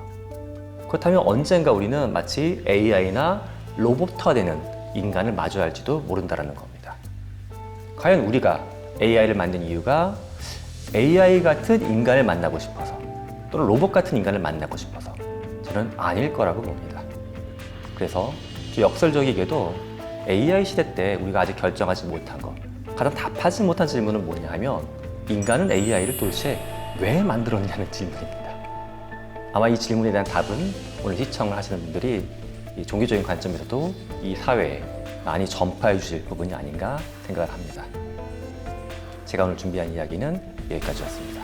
그렇다면 언젠가 우리는 마치 AI나 로봇화되는 인간을 마주해야 할지도 모른다는 겁니다. 과연 우리가 AI를 만든 이유가 AI 같은 인간을 만나고 싶어서 또는 로봇 같은 인간을 만나고 싶어서 저는 아닐 거라고 봅니다. 그래서 역설적이게도 AI 시대 때 우리가 아직 결정하지 못한 것, 가장 답하지 못한 질문은 뭐냐 하면 인간은 AI를 도대체 왜 만들었냐는 질문입니다. 아마 이 질문에 대한 답은 오늘 시청을 하시는 분들이 이 종교적인 관점에서도 이 사회에 많이 전파해 주실 부분이 아닌가 생각을 합니다. 제가 오늘 준비한 이야기는 여기까지였습니다.